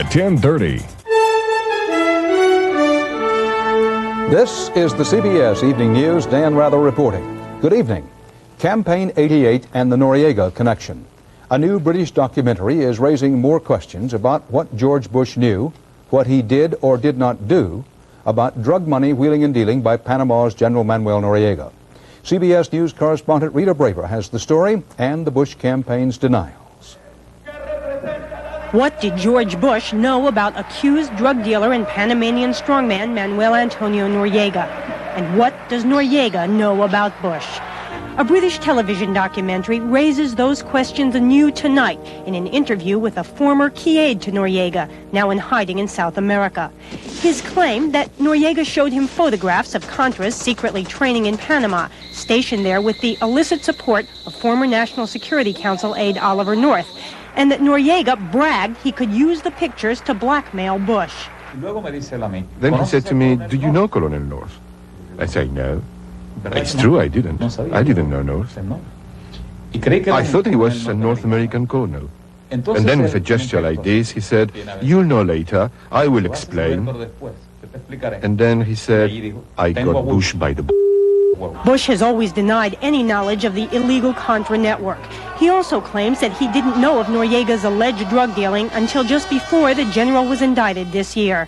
At 10:30. This is the CBS Evening News. Dan Rather reporting. Good evening. Campaign 88 and the Noriega connection. A new British documentary is raising more questions about what George Bush knew, what he did or did not do, about drug money wheeling and dealing by Panama's General Manuel Noriega. CBS News correspondent Rita Braver has the story and the Bush campaign's denials. What did George Bush know about accused drug dealer and Panamanian strongman Manuel Antonio Noriega? And what does Noriega know about Bush? A British television documentary raises those questions anew tonight in an interview with a former key aide to Noriega, now in hiding in South America. His claim that Noriega showed him photographs of Contras secretly training in Panama, stationed there with the illicit support of former National Security Council aide Oliver North, and that Noriega bragged he could use the pictures to blackmail Bush. Then he said to me, "Do you know Colonel North?" I say, "No." It's true, I didn't. I didn't know North. I thought he was a North American colonel. And then with a gesture like this, he said, "You'll know later, I will explain." And then he said, "I got Bush by the Bush has always denied any knowledge of the illegal Contra network. He also claims that he didn't know of Noriega's alleged drug dealing until just before the general was indicted this year.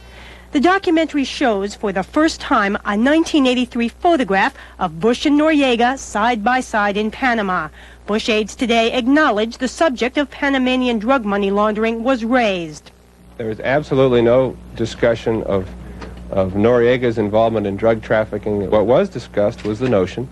The documentary shows for the first time a 1983 photograph of Bush and Noriega side by side in Panama. Bush aides today acknowledge the subject of Panamanian drug money laundering was raised. There was absolutely no discussion of Noriega's involvement in drug trafficking. What was discussed was the notion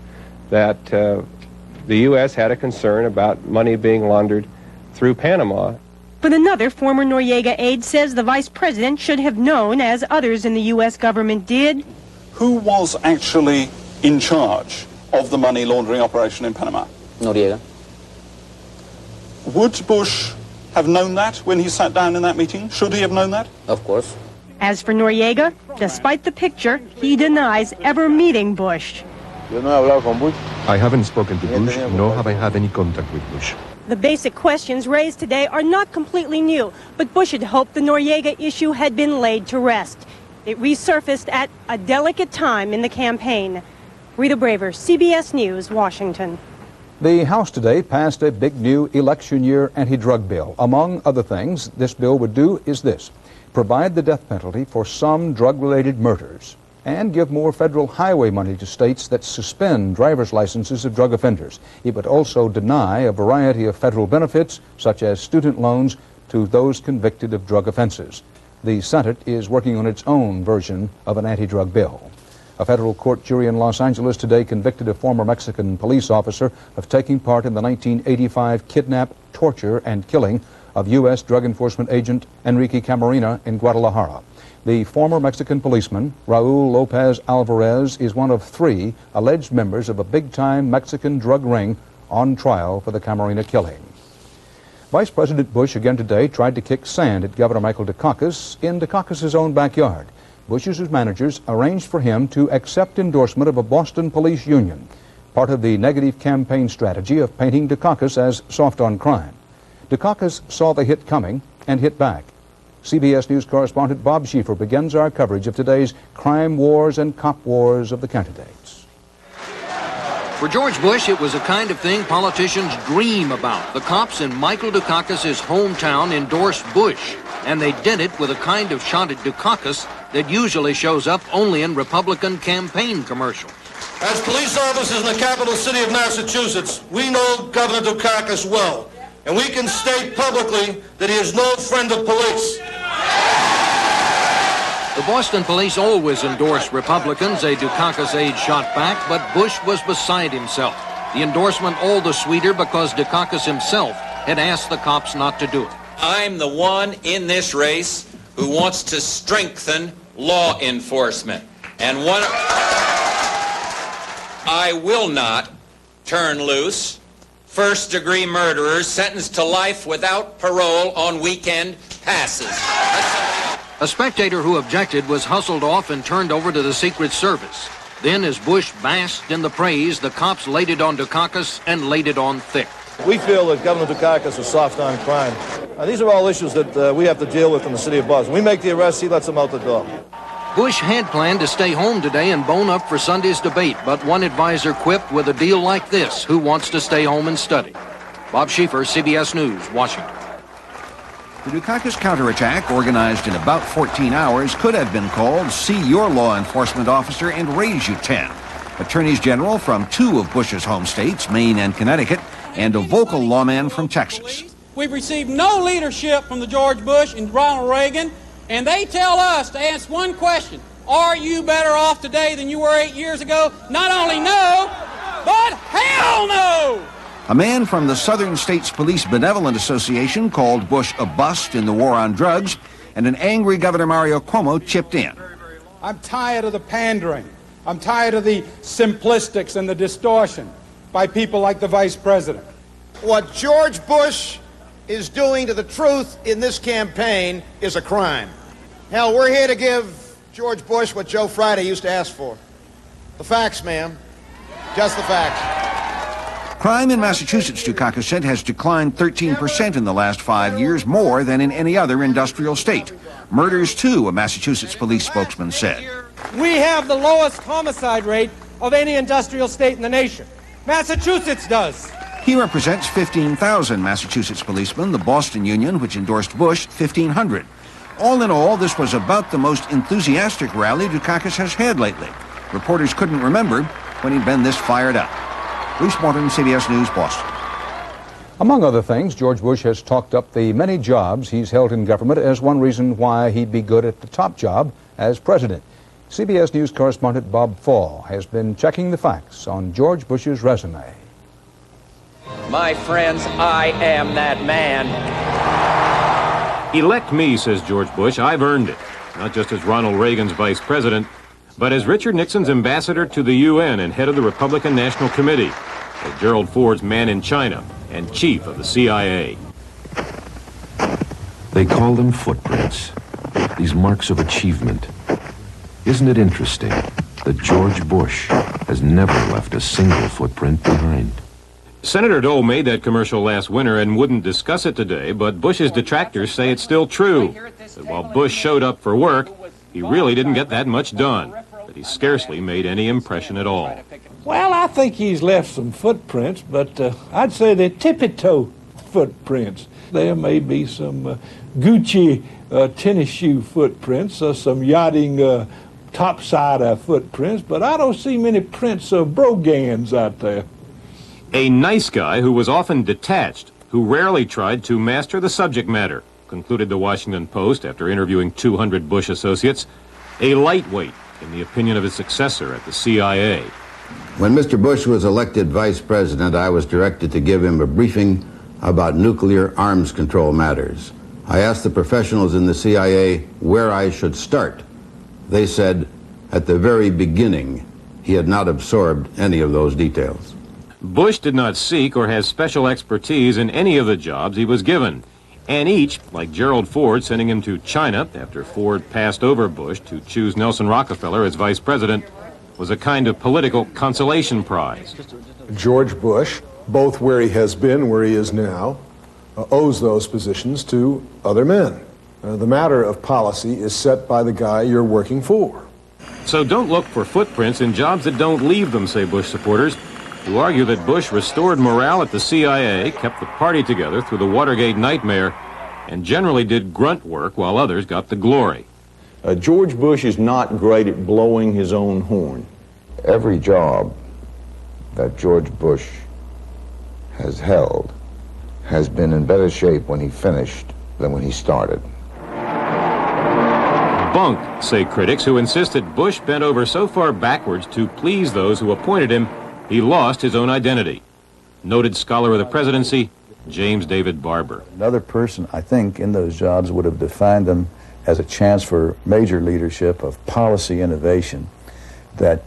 that the U.S. had a concern about money being laundered through Panama. But another former Noriega aide says the vice president should have known, as others in the U.S. government did. Who was actually in charge of the money laundering operation in Panama? Noriega. Would Bush have known that when he sat down in that meeting? Should he have known that? Of course. As for Noriega, despite the picture, he denies ever meeting Bush. I haven't spoken to Bush, nor have I had any contact with Bush. The basic questions raised today are not completely new, but Bush had hoped the Noriega issue had been laid to rest. It resurfaced at a delicate time in the campaign. Rita Braver, CBS News, Washington. The House today passed a big new election year anti-drug bill. Among other things this bill would do is this: provide the death penalty for some drug-related murders and give more federal highway money to states that suspend driver's licenses of drug offenders. It would also deny a variety of federal benefits, such as student loans, to those convicted of drug offenses. The Senate is working on its own version of an anti-drug bill. A federal court jury in Los Angeles today convicted a former Mexican police officer of taking part in the 1985 kidnap, torture, and killing of U.S. Drug Enforcement agent Enrique Camarena in Guadalajara. The former Mexican policeman, Raul Lopez Alvarez, is one of 3 alleged members of a big-time Mexican drug ring on trial for the Camarena killing. Vice President Bush again today tried to kick sand at Governor Michael Dukakis in Dukakis' own backyard. Bush's managers arranged for him to accept endorsement of a Boston police union, part of the negative campaign strategy of painting Dukakis as soft on crime. Dukakis saw the hit coming and hit back. CBS News correspondent Bob Schieffer begins our coverage of today's crime wars and cop wars of the candidates. For George Bush, it was a kind of thing politicians dream about. The cops in Michael Dukakis' hometown endorsed Bush, and they did it with a kind of shot at Dukakis that usually shows up only in Republican campaign commercials. As police officers in the capital city of Massachusetts, we know Governor Dukakis well. And we can state publicly that he is no friend of police. The Boston police always endorsed Republicans. A Dukakis aide shot back, but Bush was beside himself. The endorsement all the sweeter because Dukakis himself had asked the cops not to do it. I'm the one in this race who wants to strengthen law enforcement. And I will not turn loose first-degree murderers sentenced to life without parole on weekend passes. A spectator who objected was hustled off and turned over to the Secret Service. Then, as Bush basked in the praise, the cops laid it on Dukakis and laid it on thick. We feel that Governor Dukakis is soft on crime. These are all issues that we have to deal with in the city of Boston. We make the arrests, he lets them out the door. Bush had planned to stay home today and bone up for Sunday's debate, but one advisor quipped with a deal like this: who wants to stay home and study? Bob Schieffer, CBS News, Washington. The Dukakis counterattack, organized in about 14 hours, could have been called See Your Law Enforcement Officer and Raise You 10. Attorneys General from two of Bush's home states, Maine and Connecticut, and a vocal lawman from Texas. We've received no leadership from the George Bush and Ronald Reagan, and they tell us to ask one question: are you better off today than you were 8 years ago? Not only no, but hell no! A man from the Southern States Police Benevolent Association called Bush a bust in the war on drugs, and an angry Governor Mario Cuomo chipped in. I'm tired of the pandering. I'm tired of the simplistics and the distortion by people like the Vice President. What George Bush is doing to the truth in this campaign is a crime. Hell, we're here to give George Bush what Joe Friday used to ask for. The facts, ma'am. Just the facts. Crime in Massachusetts, Dukakis said, has declined 13% in the last 5 years, more than in any other industrial state. Murders, too, a Massachusetts police spokesman said. We have the lowest homicide rate of any industrial state in the nation. Massachusetts does. He represents 15,000 Massachusetts policemen, the Boston Union, which endorsed Bush, 1,500. All in all, this was about the most enthusiastic rally Dukakis has had lately. Reporters couldn't remember when he'd been this fired up. Bruce Morton, CBS News, Boston. Among other things, George Bush has talked up the many jobs he's held in government as one reason why he'd be good at the top job as president. CBS News correspondent Bob Fall has been checking the facts on George Bush's resume. My friends, I am that man. Elect me, says George Bush. I've earned it. Not just as Ronald Reagan's vice president, but as Richard Nixon's ambassador to the UN and head of the Republican National Committee, as Gerald Ford's man in China and chief of the CIA. They call them footprints, these marks of achievement. Isn't it interesting that George Bush has never left a single footprint behind? Senator Dole made that commercial last winter and wouldn't discuss it today, but Bush's detractors say it's still true, that while Bush showed up for work, he really didn't get that much done, that he scarcely made any impression at all. Well, I think he's left some footprints, but I'd say they're tippy-toe footprints. There may be some Gucci tennis shoe footprints or some yachting topside footprints, but I don't see many prints of brogans out there. A nice guy who was often detached, who rarely tried to master the subject matter, concluded the Washington Post after interviewing 200 Bush associates. A lightweight, in the opinion of his successor at the CIA. When Mr. Bush was elected vice president, I was directed to give him a briefing about nuclear arms control matters. I asked the professionals in the CIA where I should start. They said, at the very beginning, he had not absorbed any of those details. Bush did not seek or have special expertise in any of the jobs he was given. And each, like Gerald Ford sending him to China after Ford passed over Bush to choose Nelson Rockefeller as vice president, was a kind of political consolation prize. George Bush, both where he has been, where he is now, owes those positions to other men. The matter of policy is set by the guy you're working for. So don't look for footprints in jobs that don't leave them, say Bush supporters, who argue that Bush restored morale at the CIA, kept the party together through the Watergate nightmare, and generally did grunt work while others got the glory. George Bush is not great at blowing his own horn. Every job that George Bush has held has been in better shape when he finished than when he started. Bunk, say critics, who insist that Bush bent over so far backwards to please those who appointed him, he lost his own identity. Noted scholar of the presidency, James David Barber. Another person, I think, in those jobs would have defined them as a chance for major leadership of policy innovation that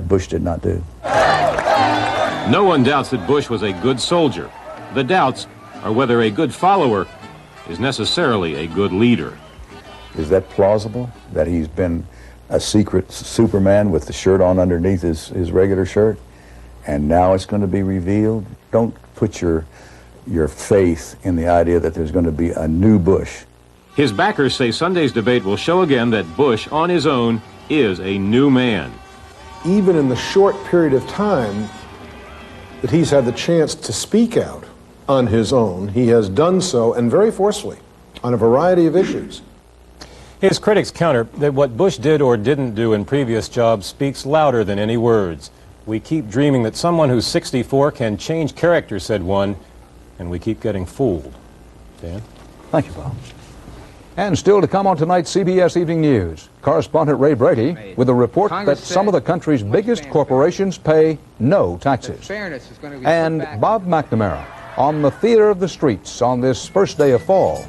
Bush did not do. No one doubts that Bush was a good soldier. The doubts are whether a good follower is necessarily a good leader. Is that plausible, that he's been a secret Superman with the shirt on underneath his regular shirt, and now it's going to be revealed? Don't put your your faith in the idea that there's going to be a new Bush. His backers say Sunday's debate will show again that Bush, on his own, is a new man. Even in the short period of time that he's had the chance to speak out on his own, he has done so, and very forcefully, on a variety of issues. His critics counter that what Bush did or didn't do in previous jobs speaks louder than any words. We keep dreaming that someone who's 64 can change character, said one, and we keep getting fooled. Dan? Thank you, Bob. And still to come on tonight's CBS Evening News, correspondent Ray Brady with a report that some of the country's biggest corporations pay no taxes. And Bob McNamara on the theater of the streets on this first day of fall.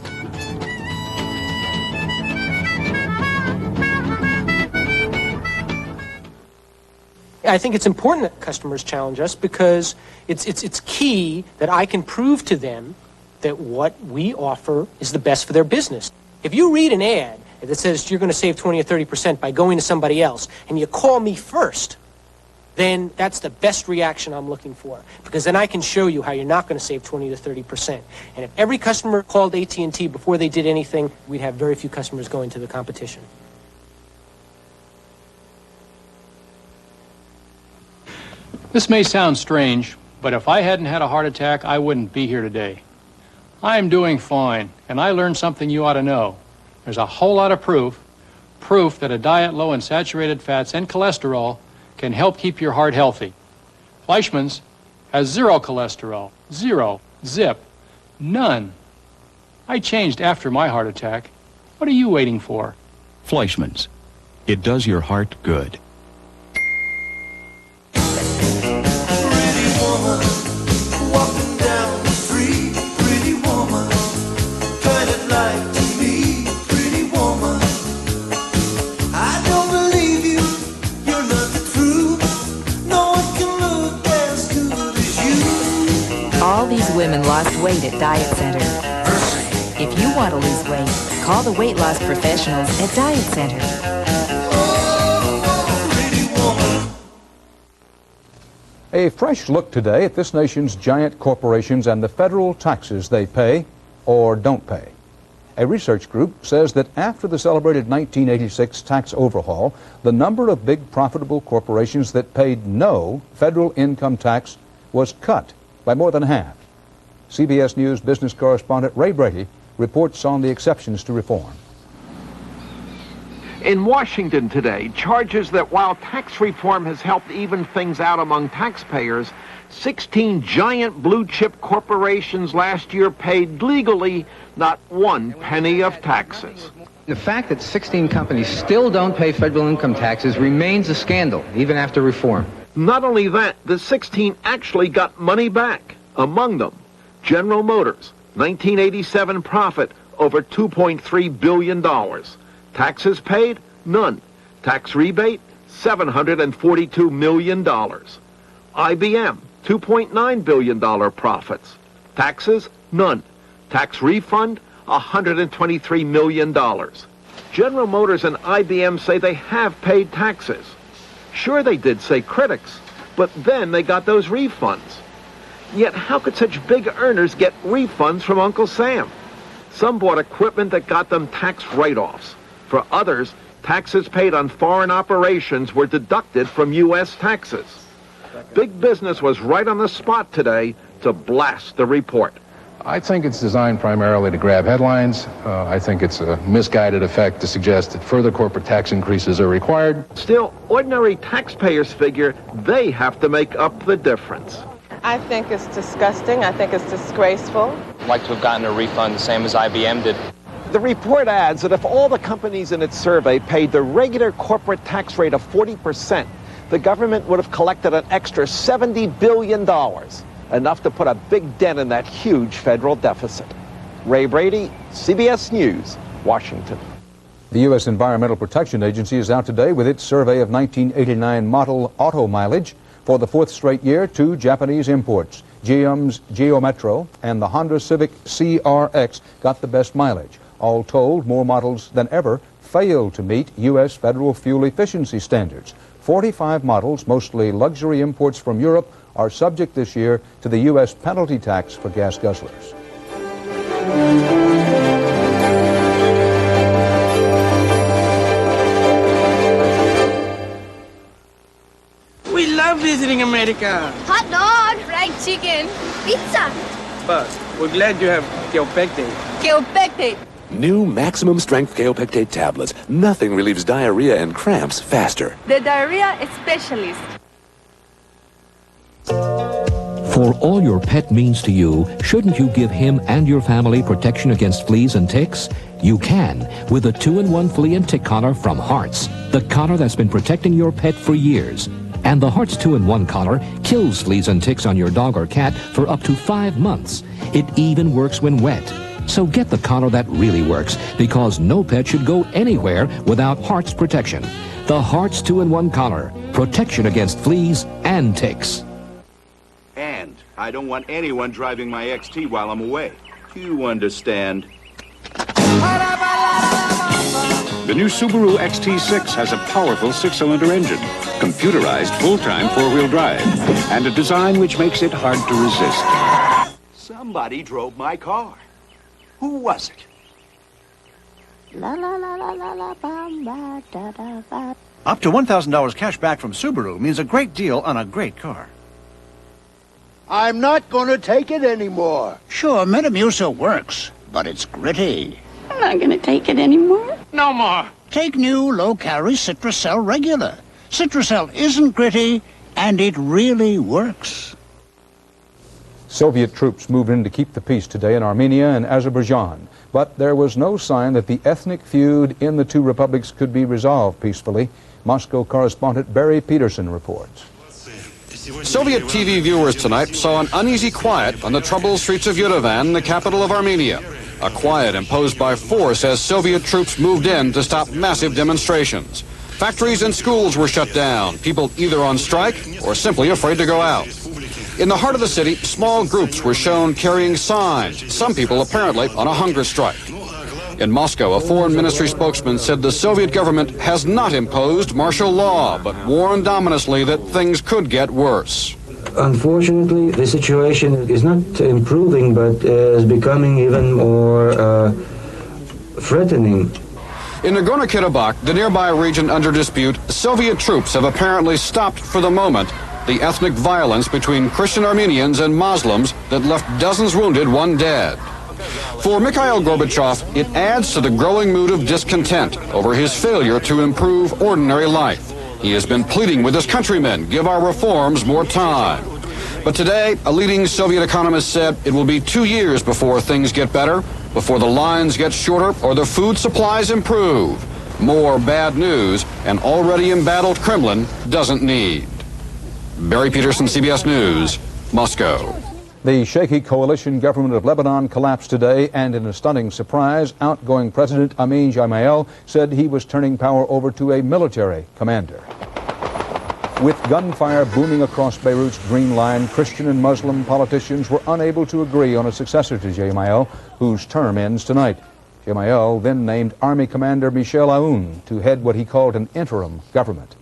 I think it's important that customers challenge us because it's key that I can prove to them that what we offer is the best for their business. If you read an ad that says you're going to save 20 or 30% by going to somebody else and you call me first, then that's the best reaction I'm looking for, because then I can show you how you're not going to save 20 to 30%. And if every customer called AT&T before they did anything, we'd have very few customers going to the competition. This may sound strange, but if I hadn't had a heart attack, I wouldn't be here today. I'm doing fine, and I learned something you ought to know. There's a whole lot of proof that a diet low in saturated fats and cholesterol can help keep your heart healthy. Fleischmann's has 0 cholesterol, 0, zip, none. I changed after my heart attack. What are you waiting for? Fleischmann's. It does your heart good. All these women lost weight at Diet Center. If you want to lose weight, call the weight loss professionals at Diet Center. A fresh look today at this nation's giant corporations and the federal taxes they pay or don't pay. A research group says that after the celebrated 1986 tax overhaul, the number of big profitable corporations that paid no federal income tax was cut by more than half. CBS News business correspondent Ray Brady reports on the exceptions to reform. In Washington today, charges that while tax reform has helped even things out among taxpayers, 16 giant blue-chip corporations last year paid legally not 1 penny of taxes. The fact that 16 companies still don't pay federal income taxes remains a scandal, even after reform. Not only that, the 16 actually got money back. Among them, General Motors, 1987 profit over $2.3 billion. Taxes paid? None. Tax rebate? $742 million. IBM, $2.9 billion profits. Taxes? None. Tax refund? $123 million. General Motors and IBM say they have paid taxes. Sure, they did, say critics, but then they got those refunds. Yet how could such big earners get refunds from Uncle Sam? Some bought equipment that got them tax write-offs. For others, taxes paid on foreign operations were deducted from U.S. taxes. Big business was right on the spot today to blast the report. I think it's designed primarily to grab headlines. I think it's a misguided effect to suggest that further corporate tax increases are required. Still, ordinary taxpayers figure they have to make up the difference. I think it's disgusting. I think it's disgraceful. I'd like to have gotten a refund the same as IBM did. The report adds that if all the companies in its survey paid the regular corporate tax rate of 40%, the government would have collected an extra $70 billion. Enough to put a big dent in that huge federal deficit. Ray Brady, CBS News, Washington. The U.S. Environmental Protection Agency is out today with its survey of 1989 model auto mileage. For the 4th straight year, 2 Japanese imports, GM's Geo Metro and the Honda Civic CRX, got the best mileage. All told, more models than ever failed to meet U.S. federal fuel efficiency standards. 45 models, mostly luxury imports from Europe, are subject this year to the U.S. penalty tax for gas guzzlers. We love visiting America. Hot dog, fried chicken, pizza. But we're glad you have Kaopectate. Kaopectate. New maximum strength Kaopectate tablets. Nothing relieves diarrhea and cramps faster. The diarrhea specialist. For all your pet means to you, shouldn't you give him and your family protection against fleas and ticks? You can with a 2-in-1 flea and tick collar from Hearts, the collar that's been protecting your pet for years. And the Hearts 2-in-1 collar kills fleas and ticks on your dog or cat for up to 5 months. It even works when wet. So get the collar that really works, because no pet should go anywhere without Hearts protection. The Hearts 2-in-1 collar, protection against fleas and ticks. And I don't want anyone driving my XT while I'm away. You understand? The new Subaru XT6 has a powerful 6-cylinder engine, computerized full-time 4-wheel drive, and a design which makes it hard to resist. Somebody drove my car. Who was it? Up to $1,000 cash back from Subaru means a great deal on a great car. I'm not going to take it anymore. Sure, Metamucil works, but it's gritty. I'm not going to take it anymore. No more. Take new low-calorie Citracel Regular. Citracel isn't gritty, and it really works. Soviet troops moved in to keep the peace today in Armenia and Azerbaijan, but there was no sign that the ethnic feud in the two republics could be resolved peacefully. Moscow correspondent Barry Peterson reports. Soviet TV viewers tonight saw an uneasy quiet on the troubled streets of Yerevan, the capital of Armenia. A quiet imposed by force as Soviet troops moved in to stop massive demonstrations. Factories and schools were shut down, people either on strike or simply afraid to go out. In the heart of the city, small groups were shown carrying signs, some people apparently on a hunger strike. In Moscow, a foreign ministry spokesman said the Soviet government has not imposed martial law, but warned ominously that things could get worse. Unfortunately, the situation is not improving, but is becoming even more threatening. In Nagorno-Karabakh, the nearby region under dispute, Soviet troops have apparently stopped for the moment the ethnic violence between Christian Armenians and Muslims that left dozens wounded, one dead. For Mikhail Gorbachev, it adds to the growing mood of discontent over his failure to improve ordinary life. He has been pleading with his countrymen, give our reforms more time. But today, a leading Soviet economist said it will be 2 years before things get better, before the lines get shorter or the food supplies improve. More bad news an already embattled Kremlin doesn't need. Barry Peterson, CBS News, Moscow. The shaky coalition government of Lebanon collapsed today, and in a stunning surprise, outgoing President Amin Gemayel said he was turning power over to a military commander. With gunfire booming across Beirut's Green Line, Christian and Muslim politicians were unable to agree on a successor to Gemayel, whose term ends tonight. Gemayel then named Army Commander Michel Aoun to head what he called an interim government.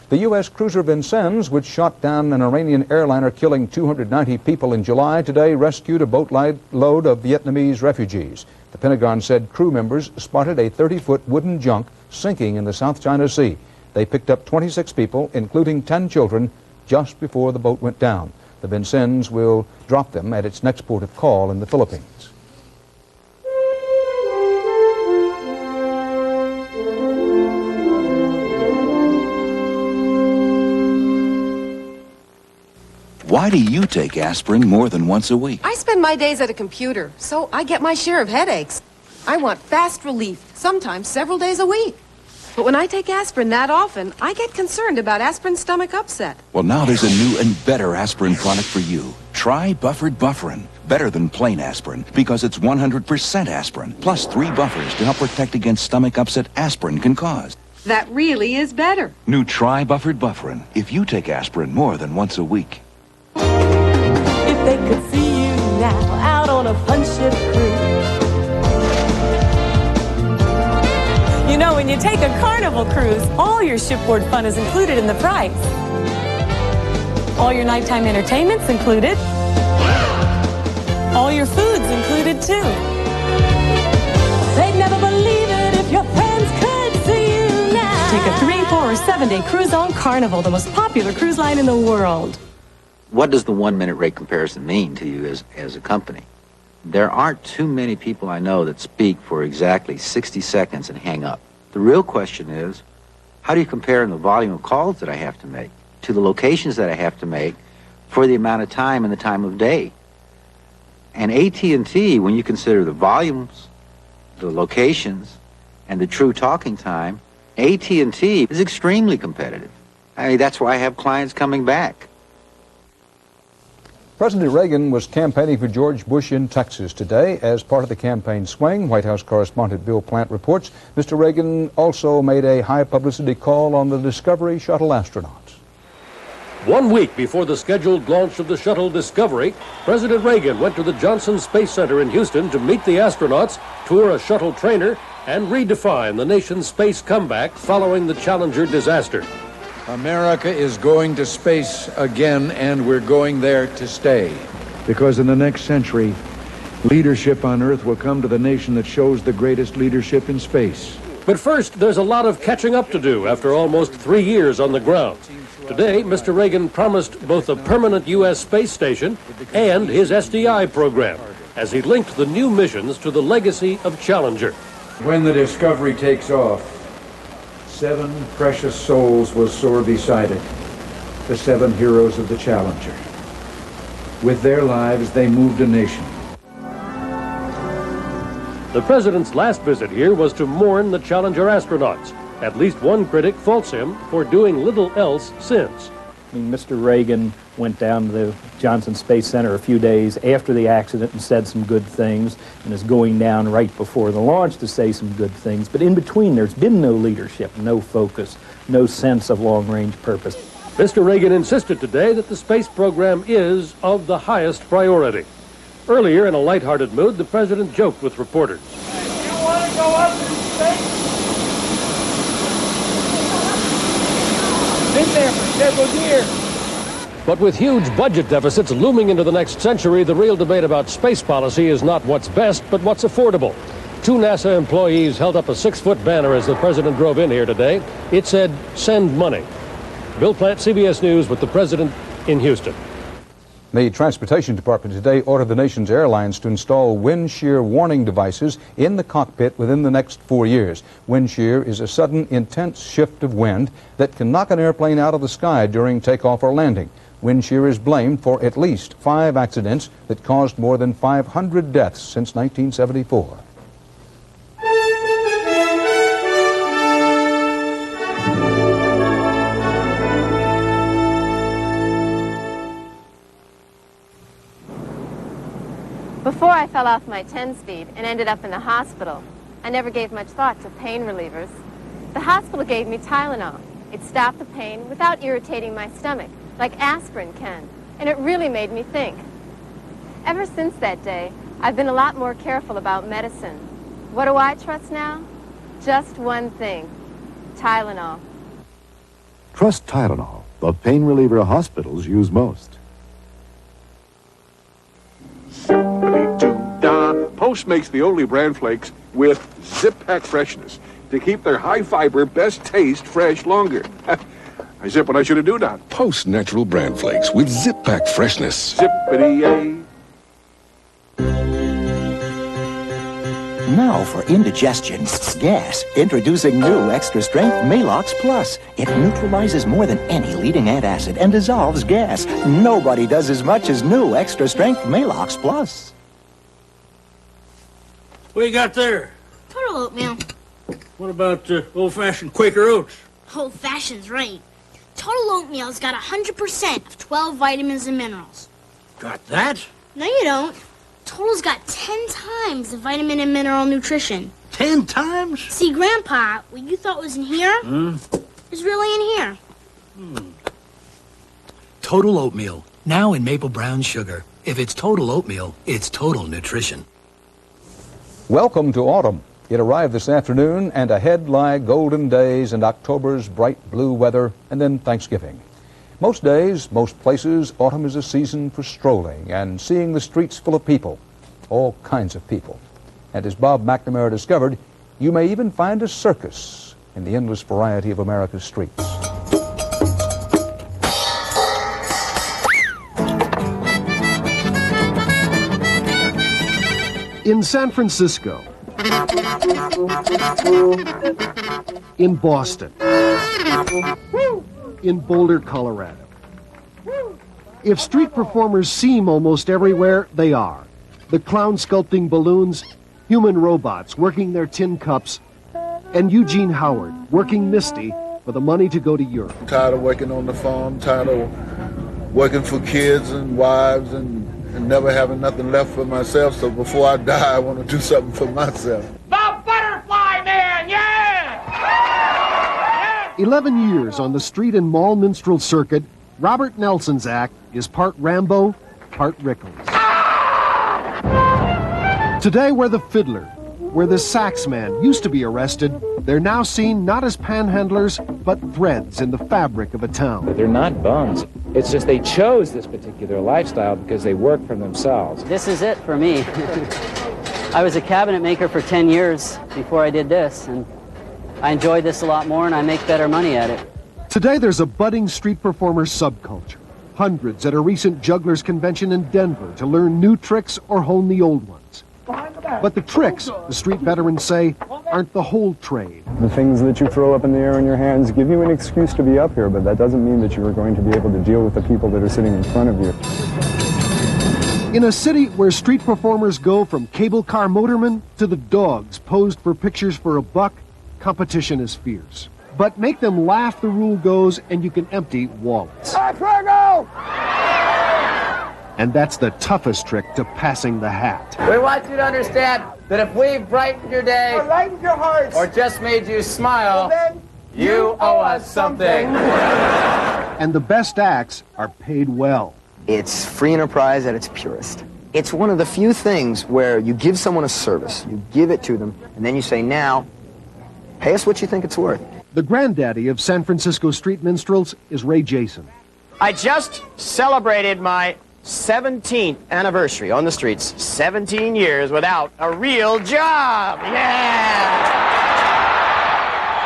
The U.S. cruiser Vincennes, which shot down an Iranian airliner killing 290 people in July, today rescued a boatload of Vietnamese refugees. The Pentagon said crew members spotted a 30-foot wooden junk sinking in the South China Sea. They picked up 26 people, including 10 children, just before the boat went down. The Vincennes will drop them at its next port of call in the Philippines. Why do you take aspirin more than once a week? I spend my days at a computer, so I get my share of headaches. I want fast relief, sometimes several days a week. But when I take aspirin that often, I get concerned about aspirin stomach upset. Well, now there's a new and better aspirin product for you. Try Buffered Bufferin. Better than plain aspirin because it's 100% aspirin, plus 3 buffers to help protect against stomach upset aspirin can cause. That really is better. New Try Buffered Bufferin if you take aspirin more than once a week. If they could see you now out on a fun-ship cruise. You know, when you take a Carnival cruise, all your shipboard fun is included in the price. All your nighttime entertainment's included. All your food's included, too. They'd never believe it if your friends could see you now. Take a 3, 4, or 7-day cruise on Carnival, the most popular cruise line in the world. What does the 1-minute rate comparison mean to you as a company? There aren't too many people I know that speak for exactly 60 seconds and hang up. The real question is, how do you compare in the volume of calls that I have to make to the locations that I have to make for the amount of time and the time of day? And AT&T, when you consider the volumes, the locations, and the true talking time, AT&T is extremely competitive. I mean, that's why I have clients coming back. President Reagan was campaigning for George Bush in Texas today. As part of the campaign swing, White House correspondent Bill Plant reports, Mr. Reagan also made a high-publicity call on the Discovery shuttle astronauts. 1 week before the scheduled launch of the shuttle Discovery, President Reagan went to the Johnson Space Center in Houston to meet the astronauts, tour a shuttle trainer, and redefine the nation's space comeback following the Challenger disaster. America is going to space again, and we're going there to stay. Because in the next century, leadership on Earth will come to the nation that shows the greatest leadership in space. But first, there's a lot of catching up to do after almost 3 years on the ground. Today, Mr. Reagan promised both a permanent U.S. space station and his SDI program as he linked the new missions to the legacy of Challenger. When the Discovery takes off, 7 precious souls will soar beside it, the 7 heroes of the Challenger. With their lives, they moved a nation. The president's last visit here was to mourn the Challenger astronauts. At least one critic faults him for doing little else since. I mean, Mr. Reagan went down to the Johnson Space Center a few days after the accident and said some good things, and is going down right before the launch to say some good things. But in between, there's been no leadership, no focus, no sense of long-range purpose. Mr. Reagan insisted today that the space program is of the highest priority. Earlier, in a lighthearted mood, the president joked with reporters. You want to go up in space? Been there for several years. But with huge budget deficits looming into the next century, the real debate about space policy is not what's best, but what's affordable. 2 NASA employees held up a 6-foot banner as the president drove in here today. It said, "Send money." Bill Plant, CBS News, with the president in Houston. The Transportation Department today ordered the nation's airlines to install wind shear warning devices in the cockpit within the next 4 years. Wind shear is a sudden, intense shift of wind that can knock an airplane out of the sky during takeoff or landing. Wind shear is blamed for at least 5 accidents that caused more than 500 deaths since 1974. Before I fell off my 10-speed and ended up in the hospital, I never gave much thought to pain relievers. The hospital gave me Tylenol. It stopped the pain without irritating my stomach, like aspirin can, and it really made me think. Ever since that day, I've been a lot more careful about medicine. What do I trust now? Just one thing, Tylenol. Trust Tylenol, the pain reliever hospitals use most. Post makes the only bran flakes with zip-pack freshness to keep their high-fiber, best taste fresh longer. I zip what I should have done now. Post natural bran flakes with zip-pack freshness. Zippity-yay. Now for indigestion, gas. Introducing new Extra Strength Malox Plus. It neutralizes more than any leading antacid and dissolves gas. Nobody does as much as new Extra Strength Malox Plus. What you got there? Total oatmeal. What about old-fashioned Quaker Oats? Old-fashioned's right. Total oatmeal's got 100% of 12 vitamins and minerals. Got that? No, you don't. Total's got 10 times the vitamin and mineral nutrition. 10 times? See, Grandpa, what you thought was in here is really in here. Total oatmeal, now in maple brown sugar. If it's total oatmeal, it's total nutrition. Welcome to autumn. It arrived this afternoon, and ahead lie golden days and October's bright blue weather, and then Thanksgiving. Most days, most places, autumn is a season for strolling and seeing the streets full of people, all kinds of people. And as Bob McNamara discovered, you may even find a circus in the endless variety of America's streets. In San Francisco, in Boston, in Boulder, Colorado. If street performers seem almost everywhere, they are. The clown sculpting balloons, human robots working their tin cups, and Eugene Howard working Misty for the money to go to Europe. I'm tired of working on the farm, tired of working for kids and wives and never having nothing left for myself. So before I die, I want to do something for myself. The Butterfly Man, yeah! 11 years on the street and mall minstrel circuit, Robert Nelson's act is part Rambo, part Rickles. Today we're the fiddler, where the sax man used to be arrested. They're now seen not as panhandlers, but threads in the fabric of a town. They're not bums. It's just they chose this particular lifestyle because they work for themselves. This is it for me. I was a cabinet maker for 10 years before I did this, and I enjoy this a lot more and I make better money at it. Today there's a budding street performer subculture. Hundreds at a recent jugglers convention in Denver to learn new tricks or hone the old ones. But the tricks, the street veterans say, aren't the whole trade. The things that you throw up in the air in your hands give you an excuse to be up here, but that doesn't mean that you are going to be able to deal with the people that are sitting in front of you. In a city where street performers go from cable car motormen to the dogs posed for pictures for a buck, competition is fierce. But make them laugh, the rule goes, and you can empty wallets. And that's the toughest trick to passing the hat. We want you to understand that if we've brightened your day, or lightened your hearts, or just made you smile, well, then you owe us something. And the best acts are paid well. It's free enterprise at its purest. It's one of the few things where you give someone a service, you give it to them, and then you say, now, pay us what you think it's worth. The granddaddy of San Francisco street minstrels is Ray Jason. I just celebrated my 17th anniversary on the streets. 17 years without a real job. Yeah!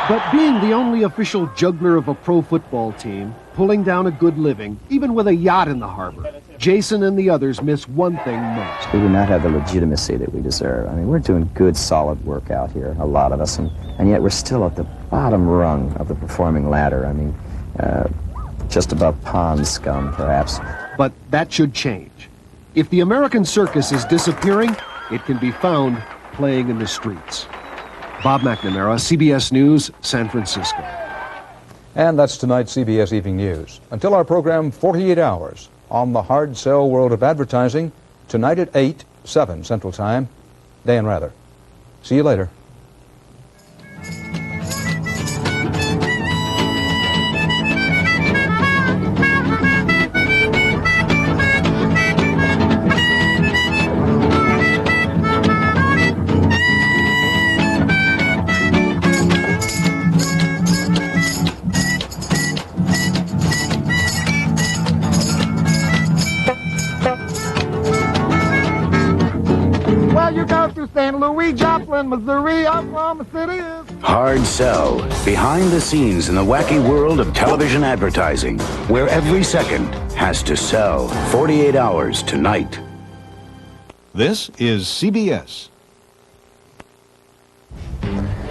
But being the only official juggler of a pro football team, pulling down a good living, even with a yacht in the harbor, Jason and the others miss one thing most. We do not have the legitimacy that we deserve. I mean, we're doing good, solid work out here, a lot of us, and yet we're still at the bottom rung of the performing ladder. I mean, just above pond scum, perhaps. But that should change. If the American circus is disappearing, it can be found playing in the streets. Bob McNamara, CBS News, San Francisco. And that's tonight's CBS Evening News. Until our program, 48 Hours, on the hard sell world of advertising, tonight at 8, 7 Central Time. Dan Rather. See you later. Louis Joplin, Missouri, Oklahoma City is... Hard Sell, behind the scenes in the wacky world of television advertising, where every second has to sell. 48 Hours tonight. This is CBS.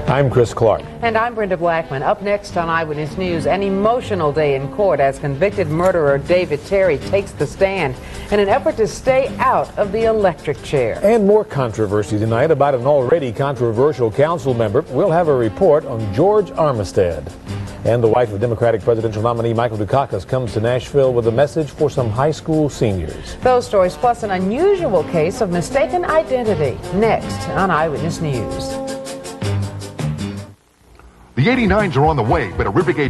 I'm Chris Clark. And I'm Brenda Blackman. Up next on Eyewitness News, an emotional day in court as convicted murderer David Terry takes the stand in an effort to stay out of the electric chair. And more controversy tonight about an already controversial council member. We'll have a report on George Armistead. And the wife of Democratic presidential nominee Michael Dukakis comes to Nashville with a message for some high school seniors. Those stories plus an unusual case of mistaken identity. Next on Eyewitness News. The 89s are on the way, but a Rivergate